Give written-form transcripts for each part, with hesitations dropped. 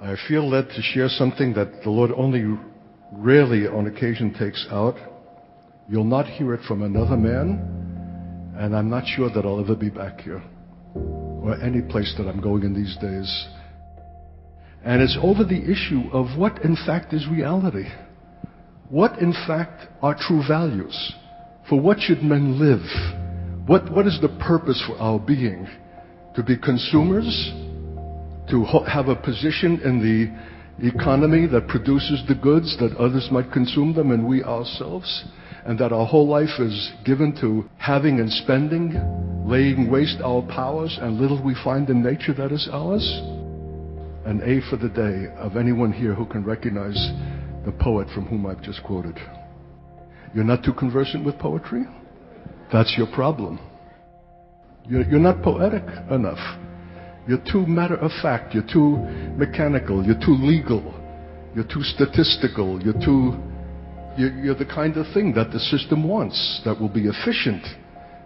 I feel led to share something that the Lord only rarely on occasion takes out. You'll not hear it from another man, and I'm not sure that I'll ever be back here or any place that I'm going in these days. And it's over the issue of what in fact is reality. What in fact are true values? For what should men live? What is the purpose for our being? To be consumers? To have a position in the economy that produces the goods that others might consume them and we ourselves? And that our whole life is given to having and spending, laying waste our powers, and little we find in nature that is ours? An A for the day of anyone here who can recognize the poet from whom I've just quoted. You're not too conversant with poetry? That's your problem. You're not poetic enough. You're too matter of fact. You're too mechanical. You're too legal. You're too statistical. You're the kind of thing that the system wants, that will be efficient,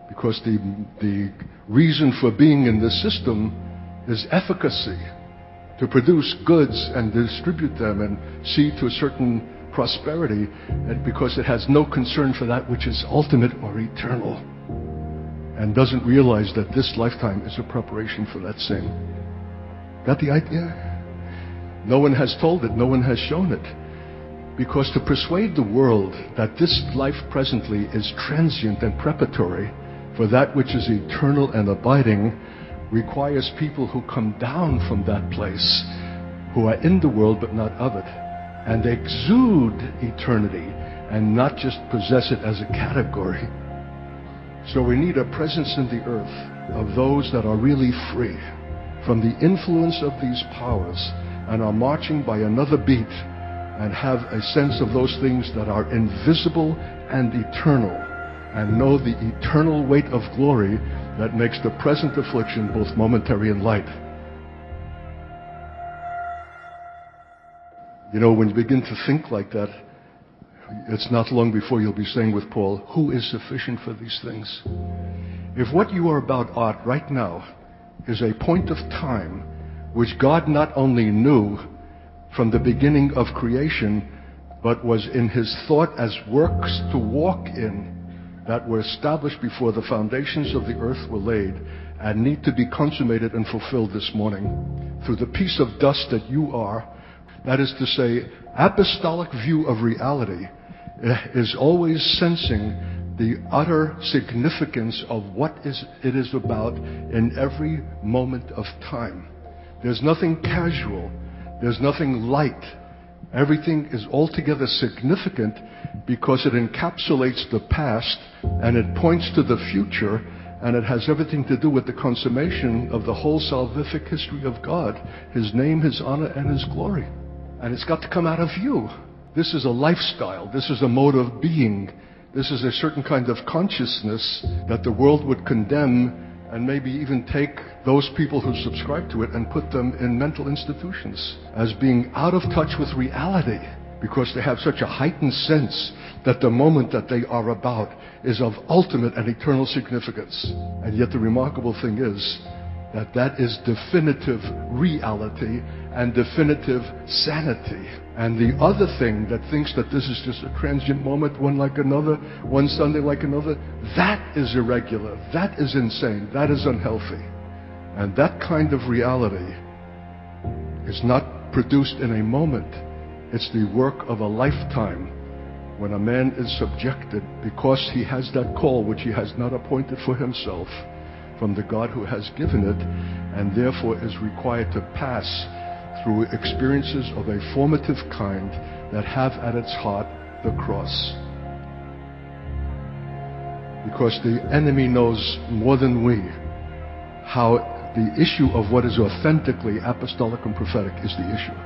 because the reason for being in the system is efficacy, to produce goods and distribute them and see to a certain prosperity, and because it has no concern for that which is ultimate or eternal, and doesn't realize that this lifetime is a preparation for that same. Got the idea? No one has told it, no one has shown it. Because to persuade the world that this life presently is transient and preparatory for that which is eternal and abiding requires people who come down from that place, who are in the world but not of it, and exude eternity and not just possess it as a category. So we need a presence in the earth of those that are really free from the influence of these powers and are marching by another beat and have a sense of those things that are invisible and eternal, and know the eternal weight of glory that makes the present affliction both momentary and light. You know, when you begin to think like that, it's not long before you'll be saying with Paul, who is sufficient for these things? If what you are about art right now is a point of time which God not only knew from the beginning of creation, but was in his thought as works to walk in, that were established before the foundations of the earth were laid, and need to be consummated and fulfilled this morning through the piece of dust that you are. That is to say, apostolic view of reality is always sensing the utter significance of what it is about in every moment of time. There's nothing casual. There's nothing light. Everything is altogether significant because it encapsulates the past and it points to the future, and it has everything to do with the consummation of the whole salvific history of God, his name, his honor, and his glory. And it's got to come out of you. This is a lifestyle. This is a mode of being. This is a certain kind of consciousness that the world would condemn and maybe even take those people who subscribe to it and put them in mental institutions as being out of touch with reality, because they have such a heightened sense that the moment that they are about is of ultimate and eternal significance. And yet the remarkable thing is that that is definitive reality and definitive sanity. And the other thing that thinks that this is just a transient moment, one like another, one Sunday like another, that is irregular, that is insane, that is unhealthy. And that kind of reality is not produced in a moment. It's the work of a lifetime, when a man is subjected, because he has that call which he has not appointed for himself from the God who has given it, and therefore is required to pass through experiences of a formative kind that have at its heart the cross. Because the enemy knows more than we how the issue of what is authentically apostolic and prophetic is the issue.